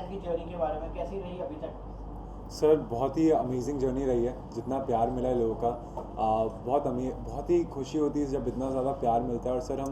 की जर्नी के बारे में, कैसी रही अभी तक? सर बहुत ही अमेजिंग जर्नी रही है, जितना प्यार मिला है लोगों का। बहुत ही खुशी होती है जब इतना ज़्यादा प्यार मिलता है। और सर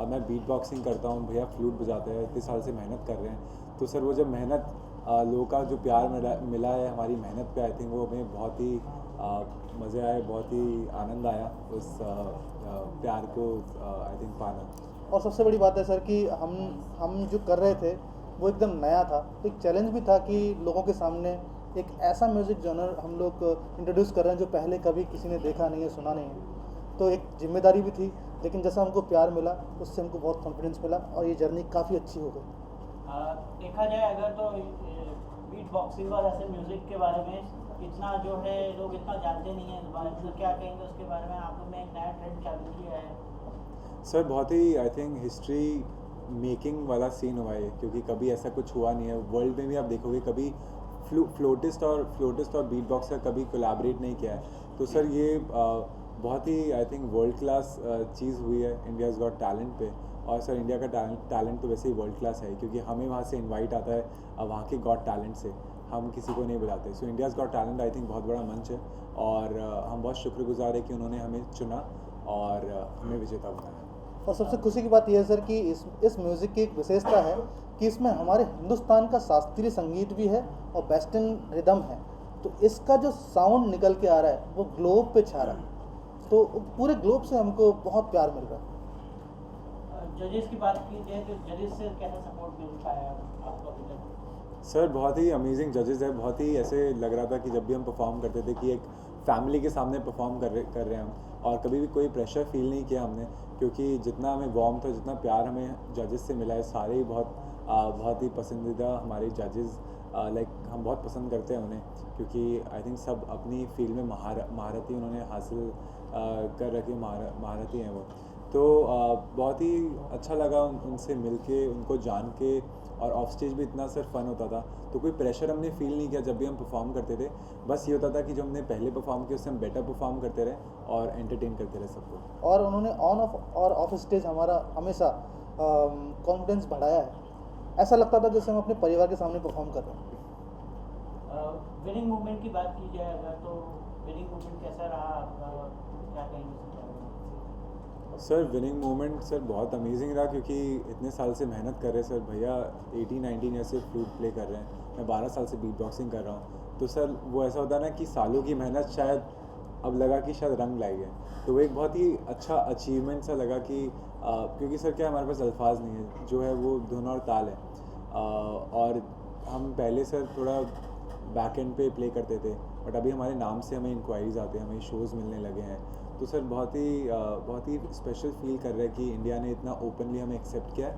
मैं बीट बॉक्सिंग करता हूँ, भैया फ्लूट बजाते हैं, इतने साल से मेहनत कर रहे हैं। तो सर वो जब मेहनत लोगों का जो प्यार मिला है हमारी मेहनत पे, आई थिंक वो हमें बहुत ही मज़े आए, बहुत ही आनंद आया उस प्यार को आई थिंक पाना। और सबसे बड़ी बात है सर कि हम जो कर रहे थे वो एकदम नया था, तो एक चैलेंज भी था कि लोगों के सामने एक ऐसा म्यूज़िक जॉनर हम लोग इंट्रोड्यूस कर रहे हैं जो पहले कभी किसी ने देखा नहीं है, सुना नहीं है। तो एक जिम्मेदारी भी थी, लेकिन जैसा हमको प्यार मिला उससे हमको बहुत कॉन्फिडेंस मिला और ये जर्नी काफ़ी अच्छी हो गई। देखा जाए अगर तो बीट बॉक्सिंग और ऐसे म्यूज़िक के बारे में इतना जो है लोग इतना जानते नहीं हैं इस बारे में, तो क्या कहेंगे उसके बारे में? आप लोग ने एक नया ट्रेंड चालू किया है। सर बहुत ही आई थिंक हिस्ट्री मेकिंग वाला सीन हुआ है, क्योंकि कभी ऐसा कुछ हुआ नहीं है वर्ल्ड में भी। आप देखोगे कभी फ्लोटिस्ट और बीट बॉक्सर कभी कोलैबोरेट नहीं किया है। तो सर ये बहुत ही आई थिंक वर्ल्ड क्लास चीज़ हुई है इंडियाज़ गॉट टैलेंट पे। और सर इंडिया का टैलेंट तो वैसे ही वर्ल्ड क्लास है, क्योंकि हमें वहाँ से इनवाइट आता है वहाँ के गॉट टैलेंट से, हम किसी को नहीं बुलाते। So India's got talent I think बहुत बड़ा मंच है, और हम बहुत शुक्रगुजार है कि उन्होंने हमें चुना और हमें विजेता बनाया। और सबसे खुशी की बात यह है सर कि इस म्यूज़िक की एक विशेषता है कि इसमें हमारे हिंदुस्तान का शास्त्रीय संगीत भी है और वेस्टर्न रिदम है। तो इसका जो साउंड निकल के आ रहा है वो ग्लोब पे छा रहा है, तो पूरे ग्लोब से हमको बहुत प्यार मिल रहा है। जजेस की बात की जाए तो जजेस से कैसा सपोर्ट मिल पाया आपको अभी तक? सर बहुत ही अमेजिंग जजेस है। बहुत ही ऐसे लग रहा था कि जब भी हम परफॉर्म करते थे कि एक फैमिली के सामने परफॉर्म कर रहे हैं हम, और कभी भी कोई प्रेशर फील नहीं किया हमने, क्योंकि जितना हमें वार्म था, जितना प्यार हमें जजेस से मिला है, सारे ही बहुत ही पसंदीदा हमारे जजेस। लाइक हम बहुत पसंद करते हैं उन्हें, क्योंकि आई थिंक सब अपनी फील्ड में महारती उन्होंने हासिल कर रखी, महारती हैं वो। तो बहुत ही अच्छा लगा उनसे मिलके, उनको जान के। और ऑफ स्टेज भी इतना सर फन होता था, तो कोई प्रेशर हमने फील नहीं किया जब भी हम परफॉर्म करते थे। बस ये होता था कि जो हमने पहले परफॉर्म किया उससे हम बेटर परफॉर्म करते रहे और एंटरटेन करते रहे सबको। और उन्होंने ऑन ऑफ और ऑफ स्टेज हमारा हमेशा कॉन्फिडेंस बढ़ाया है। ऐसा लगता था जैसे हम अपने परिवार के सामने परफॉर्म कर रहे हैं। विनिंग मूवमेंट की बात की जाए अगर तो विनिंग मूवमेंट कैसा रहा आपका, क्या कहेंगे इसके बारे में? सर विनिंग मोमेंट सर बहुत अमेजिंग रहा, क्योंकि इतने साल से मेहनत कर रहे हैं सर। भैया 18-19 ईयर से फ्लूट प्ले कर रहे हैं, मैं 12 साल से बीट बॉक्सिंग कर रहा हूँ। तो सर वो ऐसा होता है ना कि सालों की मेहनत शायद अब लगा कि शायद रंग लाई है। तो वो एक बहुत ही अच्छा अचीवमेंट सा लगा कि क्योंकि सर क्या हमारे पास अल्फाज नहीं है, जो है वो धुन और ताल है। और हम पहले सर थोड़ा बैक एंड पे प्ले करते थे, बट अभी हमारे नाम से हमें इंक्वायरीज़ आते हैं, हमें शोज़ मिलने लगे हैं। तो सर बहुत ही स्पेशल फील कर रहा है कि इंडिया ने इतना ओपनली हमें एक्सेप्ट किया है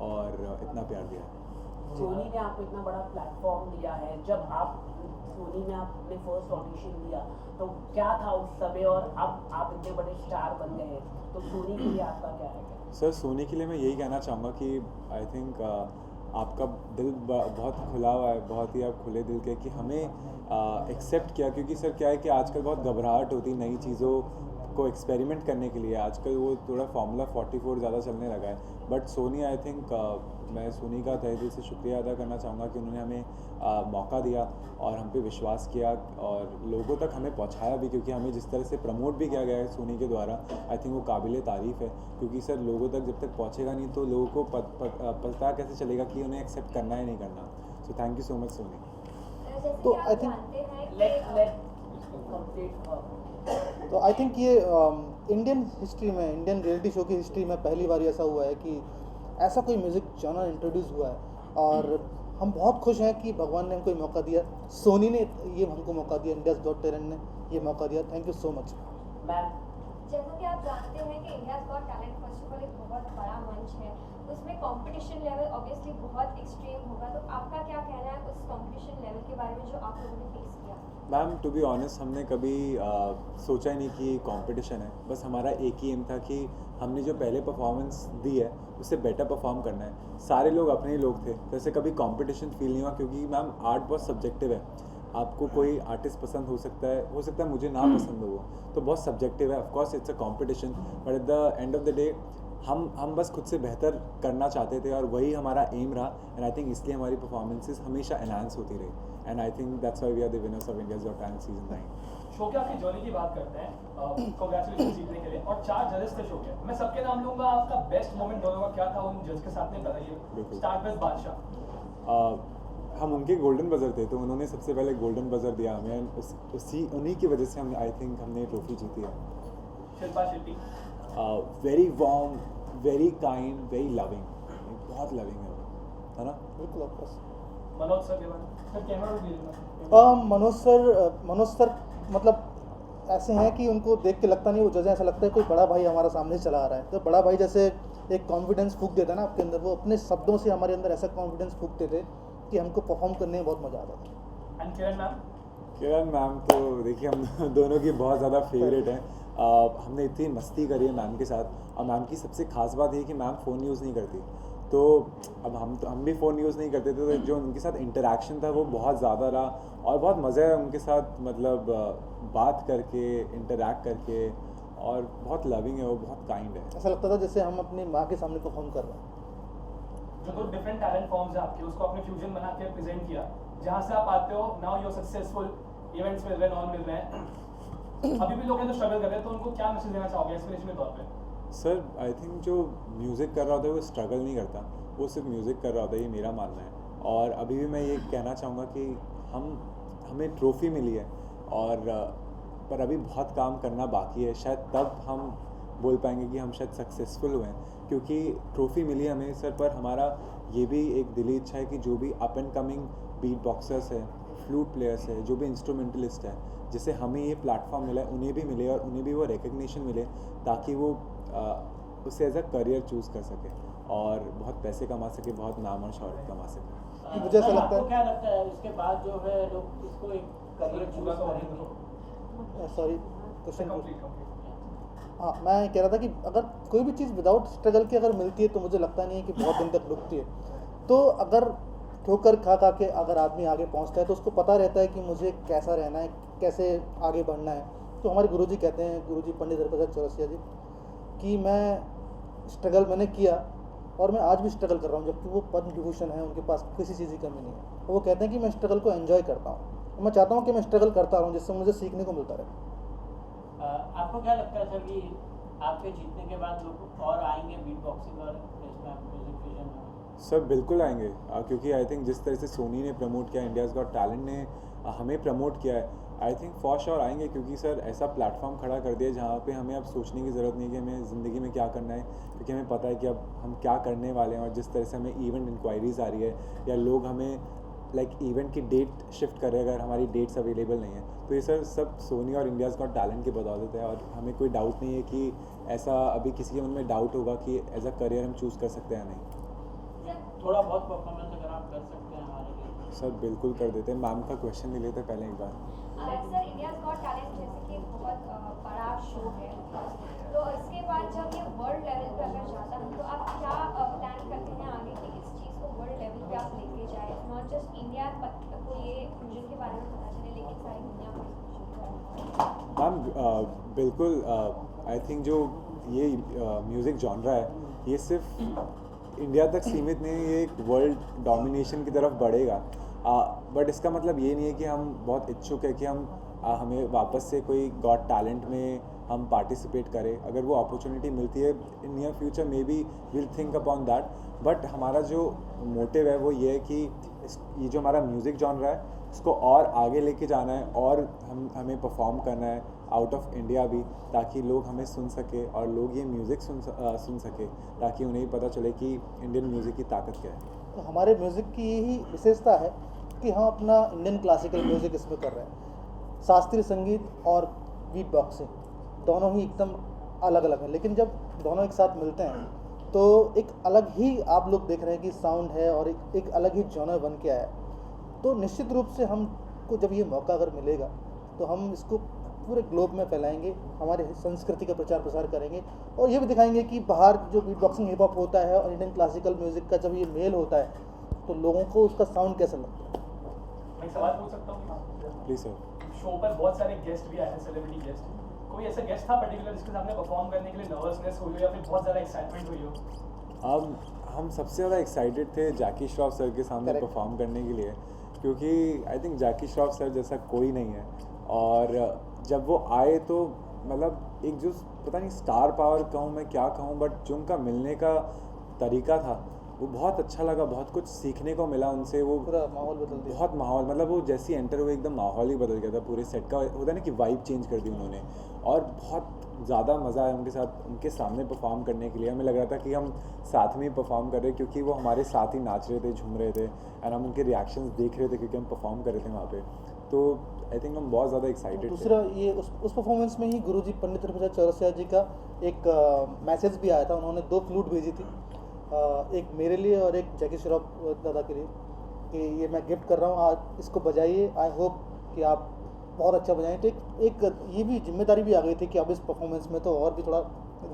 और इतना प्यार दिया है। सोनी ने आपको इतना बड़ा प्लेटफॉर्म दिया है, जब आप सोनी में आपने फर्स्ट ऑडिशन दिया तो क्या था उस समय, और अब आप इतने बड़े स्टार बन गए हैं, तो सोनी के लिए आपका क्या है? सर सोनी के लिए मैं यही कहना चाहूँगा कि आई थिंक आपका दिल बहुत खुला हुआ है, बहुत ही आप खुले दिल के कि हमें एक्सेप्ट किया। क्योंकि सर क्या है कि आजकल बहुत घबराहट होती है नई चीज़ों को एक्सपेरिमेंट करने के लिए। आजकल वो थोड़ा फार्मूला 44 ज़्यादा चलने लगा है, बट सोनी आई थिंक मैं सोनी का तहे दिल से शुक्रिया अदा करना चाहूँगा कि उन्होंने हमें मौका दिया और हम पे विश्वास किया और लोगों तक हमें पहुँचाया भी। क्योंकि हमें जिस तरह से प्रमोट भी किया गया है सोनी के द्वारा, आई थिंक वो काबिल तारीफ़ है। क्योंकि सर लोगों तक जब तक पहुँचेगा नहीं तो लोगों को पता कैसे चलेगा कि उन्हें एक्सेप्ट करना है नहीं करना। So thank you so much Soni. तो आई थिंक ये इंडियन हिस्ट्री में, इंडियन रियलिटी शो की हिस्ट्री में पहली बार ऐसा हुआ है कि ऐसा कोई म्यूज़िक जॉनर इंट्रोड्यूस हुआ है। और हम बहुत खुश हैं कि भगवान ने हमको ये मौका दिया, सोनी ने ये हमको मौका दिया, इंडियाज़ गॉट टैलेंट ने ये मौका दिया। Thank you so much ma'am. जैसा कि आप जानते हैं कि India's got talent first of all एक बहुत बड़ा मंच है, उसमें कंपटीशन लेवल ऑब्वियसली बहुत एक्सट्रीम होगा, तो आपका क्या कहना है उस कंपटीशन लेवल के बारे में जो आप लोगों ने फेस किया? मैम टू बी ऑनेस्ट हमने कभी सोचा ही नहीं कि कंपटीशन है। बस हमारा एक ही एम था कि हमने जो पहले परफॉर्मेंस दी है उससे बेटर परफॉर्म करना है। सारे लोग अपने ही लोग थे, तो ऐसे कभी कंपटीशन फील नहीं हुआ। क्योंकि मैम आर्ट बहुत सब्जेक्टिव है, आपको कोई आर्टिस्ट पसंद हो सकता है मुझे ना पसंद हो, वो तो बहुत सब्जेक्टिव है। Of course it's a competition, but at the end of the day हम बस खुद से बेहतर करना चाहते थे और वही हमारा एम रहा एंड आई थिंक इसलिए हमारी परफॉर्मेंसेस हमेशा एनहांस होती रही and I think that's why we are the winners of India's Got Talent season 9। Show के आपकी जर्नी की बात करते हैं, कांग्रेचुलेशन जीतने के लिए, और 4 जजेस थे शो के, मैं सबके नाम लूंगा, आपका बेस्ट मोमेंट दोनों का क्या था उन जज के साथ में बताइए। बिल्कुल। स्टार्ट विद बादशाह। हम उनके गोल्डन बजर थे तो उन्होंने सबसे पहले गोल्डन बजर दिया हमें, उन्हीं की वजह से हम आई थिंक हमने ट्रॉफी जीती है। Shilpa Shetty. Very warm, very kind, very loving, बहुत लविंग है वो, है ना? बिल्कुल ऑफकोर्स। मनोज सर के बाद सर कैमरा भी दीजिएगा। मनोज सर मतलब ऐसे हैं कि उनको देख के लगता नहीं वो जज, ऐसा लगता है कोई बड़ा भाई हमारा सामने चला आ रहा है। तो बड़ा भाई जैसे एक कॉन्फिडेंस फूंक देता है ना आपके अंदर, वो अपने शब्दों से हमारे अंदर ऐसा कॉन्फिडेंस फूंकते थे कि हमको परफॉर्म करने में बहुत मज़ा आता था। And Kiran ma'am. Kiran ma'am तो देखिए हम दोनों की बहुत ज़्यादा फेवरेट हैं। हमने इतनी मस्ती करी है मैम के साथ और मैम की सबसे खास बात ये कि मैम फ़ोन यूज़ नहीं करती। तो अब हम भी फ़ोन यूज़ नहीं करते थे, तो जो उनके साथ इंटरेक्शन था वो बहुत ज़्यादा रहा और बहुत मज़ा है उनके साथ, मतलब बात करके, इंटरेक्ट करके, और बहुत लविंग है वो, बहुत काइंड है। ऐसा लगता था जैसे हम अपनी माँ के सामने परफॉर्म कर रहे हैं। जो 2 डिफरेंट टैलेंट फॉर्म्स है आपके, उसको आपने फ्यूजन बना के प्रेजेंट किया, जहाँ से आप आते हो now you are successful, events मिल रहे हैं, नॉन मिल रहे हैं, अभी भी लोग हैं तो स्ट्रगल कर रहे हैं, तो उनको क्या मैसेज देना चाहोगे इंस्पिरेशन के तौर पे? सर आई थिंक जो म्यूज़िक कर रहा होता है वो स्ट्रगल नहीं करता, वो सिर्फ म्यूज़िक कर रहा होता है, ये मेरा मानना है। और अभी भी मैं ये कहना चाहूँगा कि हमें ट्रॉफ़ी मिली है और पर अभी बहुत काम करना बाकी है, शायद तब हम बोल पाएंगे कि हम शायद सक्सेसफुल हुए हैं, क्योंकि ट्रॉफ़ी मिली है हमें सर, पर हमारा ये भी एक दिली इच्छा है कि जो भी up and coming beat boxers है, फ्लूट प्लेयर्स है, जो भी इंस्ट्रूमेंटलिस्ट है, जिसे हमें ये प्लेटफॉर्म मिला है, उन्हें भी मिले और उन्हें भी वो रिकग्निशन मिले, ताकि वो उसे एज अ करियर चूज़ कर सके और बहुत पैसे कमा सके, बहुत नाम और शौहरत कमा सके। मुझे ऐसा लगता है, आपको क्या लगता है इसके बाद जो है लोग इसको एक करियर चूज करेंगे? Sorry question complete. हाँ, मैं कह रहा था कि अगर कोई भी चीज़ विदाउट स्ट्रगल के अगर मिलती है तो मुझे लगता नहीं है कि बहुत दिन तक रुकती है। तो अगर ठोकर खा खा के अगर आदमी आगे पहुंचता है तो उसको पता रहता है कि मुझे कैसा रहना है, कैसे आगे बढ़ना है। तो हमारे गुरुजी कहते हैं, गुरुजी पंडित हरप्रसाद चौरसिया जी, कि मैं स्ट्रगल मैंने किया और मैं आज भी स्ट्रगल कर रहा हूँ, जबकि वो पद्म विभूषण है, उनके पास किसी चीज़ की कमी नहीं है। वो कहते हैं कि मैं स्ट्रगल को एंजॉय करता हूँ, मैं चाहता हूँ कि मैं स्ट्रगल करता रहूँ जिससे मुझे सीखने को मिलता रहे। आपको क्या लगता है सर कि आपके जीतने के बाद लोग और आएंगे बीट बॉक्सिंग और इसमें म्यूजिक फ्यूजन में? सर बिल्कुल आएंगे, क्योंकि आई थिंक जिस तरह से सोनी ने प्रमोट किया, इंडियाज़ गॉट टैलेंट ने हमें प्रमोट किया है, आई थिंक फॉर श्योर आएंगे, क्योंकि सर ऐसा प्लेटफॉर्म खड़ा कर दिया जहाँ पे हमें अब सोचने की ज़रूरत नहीं कि हमें ज़िंदगी में क्या करना है, क्योंकि हमें पता है कि अब हम क्या करने वाले हैं। और जिस तरह से हमें इवेंट इंक्वायरीज़ आ रही है या लोग हमें लाइक इवेंट की डेट शिफ्ट कर रहे हैं अगर हमारी डेट्स अवेलेबल नहीं है, तो ये सर सब सोनी और इंडियाज़ गॉट टैलेंट की बदौलत है। और हमें कोई डाउट नहीं है कि ऐसा अभी किसी के मन में डाउट होगा कि एज अ करियर हम चूज़ कर सकते हैं या नहीं। थोड़ा बहुत परफॉर्मेंस अगर आप कर सकते हैं हमारे लिए? सर बिल्कुल कर देते हैं। मैम का क्वेश्चन ले लेते पहले एक बार। सर इंडियाज़ गॉट टैलेंट जैसे कि बहुत बड़ा शो है, तो इसके बाद जब ये वर्ल्ड लेवल पे अगर जाता है तो आप क्या प्लान करते हैं आगे कि इस चीज़ को वर्ल्ड लेवल पे आप लेके जाए, नॉट जस्ट इंडिया को ये फ्यूजन के बारे में पता चले लेकिन सारी दुनिया को? मैम बिल्कुल, आई थिंक जो ये म्यूज़िक जॉनरा है ये सिर्फ इंडिया तक सीमित नहीं, ये एक वर्ल्ड डोमिनेशन की तरफ बढ़ेगा। बट इसका मतलब ये नहीं है कि हम बहुत इच्छुक है कि हमें वापस से कोई गॉट टैलेंट में हम पार्टिसिपेट करें। अगर वो अपॉर्चुनिटी मिलती है in near future may be will think upon that, but हमारा जो मोटिव है वो ये है कि ये जो हमारा म्यूज़िक जॉनरा है इसको और आगे लेके जाना है और हमें परफॉर्म करना है आउट ऑफ इंडिया भी, ताकि लोग हमें सुन सके और लोग ये म्यूज़िक सुन सके, ताकि उन्हें भी पता चले कि इंडियन म्यूज़िक की ताकत क्या है। तो हमारे म्यूज़िक की यही विशेषता है कि हम अपना इंडियन क्लासिकल म्यूज़िक इसमें कर रहे हैं। शास्त्रीय संगीत और बीट बॉक्सिंग दोनों ही एकदम अलग अलग हैं, लेकिन जब दोनों एक साथ मिलते हैं तो एक अलग ही आप लोग देख रहे हैं कि साउंड है और एक अलग ही जॉनर बन के आया। तो निश्चित रूप से हमको जब ये मौका अगर मिलेगा तो हम इसको पूरे ग्लोब में फैलाएंगे, हमारे संस्कृति का प्रचार प्रसार करेंगे और ये भी दिखाएंगे कि बाहर जो बीट बॉक्सिंग हिप हॉप होता है और इंडियन क्लासिकल म्यूज़िक का जब ये मेल होता है तो लोगों को उसका साउंड कैसा लगता है। मैं एक सवाल पूछ सकता हूँ? Please sir. शो पर बहुत सारे गेस्ट भी आए हैं, सेलिब्रिटी गेस्ट, कोई ऐसा गेस्ट था पर्टिकुलर जिसके सामने परफॉर्म करने के लिए नर्वसनेस हुई हो या फिर बहुत ज़्यादा एक्साइटमेंट हुई हो? अब हम सबसे ज़्यादा एक्साइटेड थे जैकी श्रॉफ सर के सामने Correct. परफॉर्म करने के लिए, क्योंकि I think Jackie Shroff sir जैसा कोई नहीं है। और जब वो आए तो मतलब एक जो पता नहीं स्टार पावर कहूँ मैं क्या कहूँ, बट जो उनका मिलने का तरीका था वो बहुत अच्छा लगा, बहुत कुछ सीखने को मिला उनसे। वो पूरा माहौल बदल दिया। बहुत माहौल मतलब वो जैसी एंटर हुए एकदम माहौल ही बदल गया था पूरे सेट का, होता है ना कि वाइब चेंज कर दी उन्होंने। और बहुत ज़्यादा मज़ा आया उनके साथ, उनके सामने परफॉर्म करने के लिए। हमें लग रहा था कि हम साथ में ही परफॉर्म कर रहे हैं, क्योंकि वो हमारे साथ ही नाच रहे थे, झूम रहे थे, एंड हम उनके रिएक्शंस देख रहे थे क्योंकि हम परफॉर्म कर रहे थे वहाँ पे। तो आई थिंक हम बहुत ज़्यादा एक्साइटेड थे। दूसरा ये उस परफॉर्मेंस में ही गुरुजी पंडित रविप्रसाद चौरसिया जी का एक मैसेज भी आया था। उन्होंने 2 फ्लूट भेजी थी, एक मेरे लिए और एक जैकी श्रॉफ दादा के लिए, कि ये मैं गिफ्ट कर रहा हूँ, आज इसको बजाइए, आई होप कि आप बहुत अच्छा बजाएं। तो एक ये भी जिम्मेदारी भी आ गई थी कि अब इस परफॉर्मेंस में तो और भी थोड़ा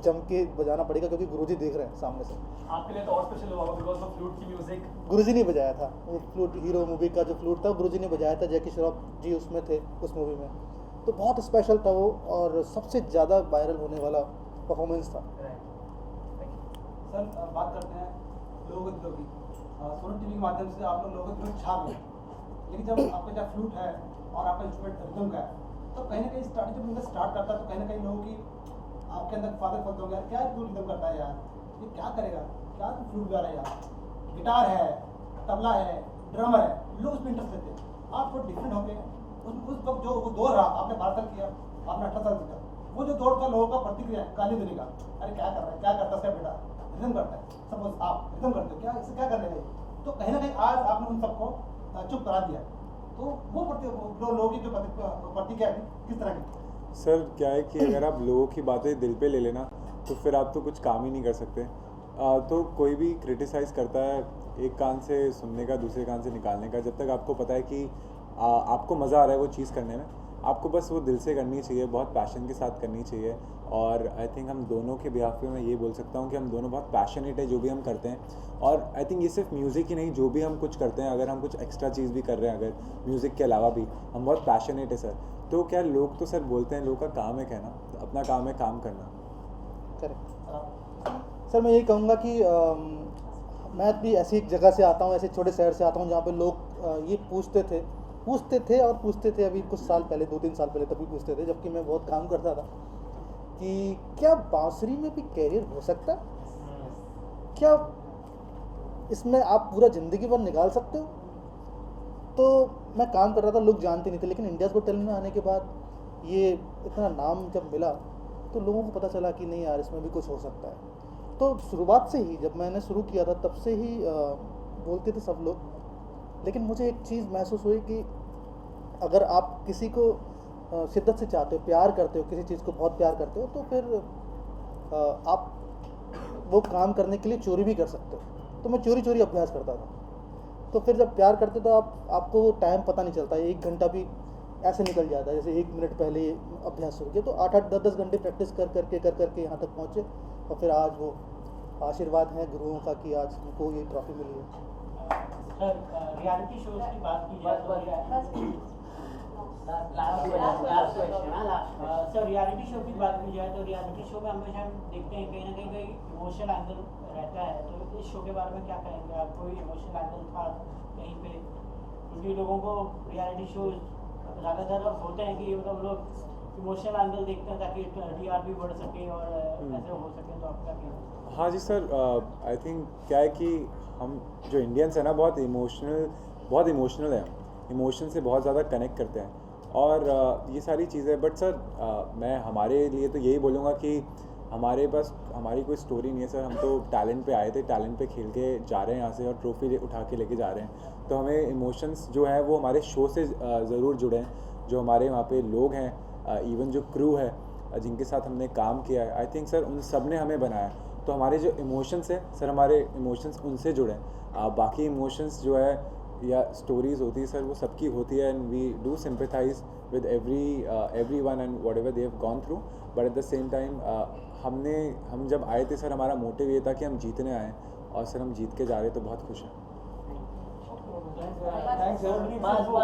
जम के बजाना पड़ेगा, क्योंकि गुरुजी देख रहे हैं सामने से। आपके लिए तो और स्पेशल हुआ बिकॉज ऑफ फ्लूट की म्यूजिक। गुरुजी ने बजाया था वो फ्लूट, हीरो मूवी का जो फ्लूट था गुरुजी ने बजाया था, जैकी श्रॉफ जी उसमें थे उस मूवी में, तो बहुत स्पेशल था वो और सबसे ज़्यादा वायरल होने वाला परफॉर्मेंस था। सर बात करते हैं लोकगीत की। सोनी टीवी के माध्यम से आप लोग लोकगीत में छा गए, लेकिन जब आपका जब फ्लूट है और आपका इंस्ट्रूमेंट रिदम का है, तो कहीं ना कहीं स्टार्टिंग जब उनका स्टार्ट करता है तो कहीं ना कहीं लोगों की आपके अंदर फादर फलते होंगे, यार क्या फ्लूट रिदम करता है यार, ये क्या करेगा, क्या फ्लूट गा रहा है यार, गिटार है, तबला है, ड्रमर है, लोग उसमें इंटरेस्ट लेते हैं। आप थोड़ा डिफरेंट हो गए उस वक्त जो वो दौर रहा, आपने 12 साल किया, आपने 18 साल किया, वो जो दौर था लोगों का प्रतिक्रिया गाली देने का, अरे क्या कर रहा है, क्या करता है बेटा, रिदम करता है, सपोज आप रिदम करते हो, क्या इससे क्या कर लेंगे, तो कहीं ना कहीं आज आपने उन सबको चुप करा दिया। तो वो लोगों की जो प्रतिक्रिया है किस तरह की? सर क्या है कि अगर आप लोगों की बातें दिल पे ले लेना तो फिर आप तो कुछ काम ही नहीं कर सकते। तो कोई भी क्रिटिसाइज़ करता है एक कान से सुनने का, दूसरे कान से निकालने का। जब तक आपको पता है कि आपको मज़ा आ रहा है वो चीज़ करने में, आपको बस वो दिल से करनी चाहिए, बहुत पैशन के साथ करनी चाहिए। और आई थिंक हम दोनों के बिहाफ में मैं ये बोल सकता हूँ कि हम दोनों बहुत पैशनेट है जो भी हम करते हैं। और आई थिंक ये सिर्फ म्यूज़िक ही नहीं, जो भी हम कुछ करते हैं, अगर हम कुछ एक्स्ट्रा चीज़ भी कर रहे हैं अगर म्यूज़िक के अलावा भी, हम बहुत पैशनेट है सर। तो क्या लोग तो सर बोलते हैं, लोग का काम है कहना, अपना काम है काम करना। करेक्ट सर, मैं यही कहूँगा कि मैं भी ऐसी एक जगह से आता हूँ, ऐसे छोटे शहर से आता हूँ जहाँ पे लोग ये पूछते थे अभी कुछ साल पहले, 2-3 साल पहले तभी पूछते थे, जबकि मैं बहुत काम करता था, कि क्या बांसुरी में भी कैरियर हो सकता है, क्या इसमें आप पूरा ज़िंदगी भर निकाल सकते हो। तो मैं काम कर रहा था, लोग जानते नहीं थे, लेकिन इंडियाज़ गॉट टैलेंट में आने के बाद ये इतना नाम जब मिला तो लोगों को पता चला कि नहीं यार इसमें भी कुछ हो सकता है। तो शुरुआत से ही जब मैंने शुरू किया था तब से ही बोलते थे सब लोग, लेकिन मुझे एक चीज़ महसूस हुई कि अगर आप किसी को शिद्दत से चाहते हो, प्यार करते हो, किसी चीज़ को बहुत प्यार करते हो, तो फिर आप वो काम करने के लिए चोरी भी कर सकते हो। तो मैं चोरी अभ्यास करता था। तो फिर जब प्यार करते तो आपको टाइम पता नहीं चलता, 1 घंटा भी ऐसे निकल जाता है, जैसे 1 मिनट पहले अभ्यास शुरू किया तो 8-8, 10-10 घंटे प्रैक्टिस कर करके यहाँ तक पहुँचे, और फिर आज वो आशीर्वाद है गुरुओं का कि आज हमको ये ट्रॉफी मिली है। सर रियलिटी शोज की बात की जाए तो सर रियलिटी शो की बात की जाए तो रियलिटी शो में हमेशा हम देखते हैं कहीं ना कहीं इमोशनल एंगल रहता है। तो इस शो के बारे में क्या कहेंगे आप? कोई इमोशनल एंगल था कहीं पे? क्योंकि लोगों को रियलिटी शो ज़्यादातर होते हैं कि मतलब लोग इमोशनल एंगल देखते हैं ताकि TRP बढ़ सके और ऐसे हो सके। तो आप क्या कहेंगे? हाँ जी सर, आई थिंक क्या है कि हम जो इंडियंस हैं ना बहुत इमोशनल हैं, इमोशन से बहुत ज़्यादा कनेक्ट करते हैं और ये सारी चीज़ें। बट सर मैं हमारे लिए तो यही बोलूँगा कि हमारी कोई स्टोरी नहीं है सर। हम तो टैलेंट पे आए थे, टैलेंट पे खेल के जा रहे हैं यहाँ से और ट्रॉफी उठा के लेके जा रहे हैं। तो हमें इमोशंस जो है वो हमारे शो से ज़रूर जुड़े हैं। जो हमारे वहाँ पे लोग हैं, इवन जो क्रू है जिनके साथ हमने काम किया है, आई थिंक सर उन सब ने हमें बनाया। तो हमारे जो इमोशंस हैं सर, हमारे इमोशंस उनसे जुड़े हैं। बाकी इमोशंस जो है या स्टोरीज़ होती है सर वो सबकी होती है, and we do sympathize with everyone and whatever they have gone through, but at the same time हम जब आए थे सर हमारा मोटिव ये था कि हम जीतने आए और सर हम जीत के जा रहे तो बहुत खुश हैं। Thanks sir.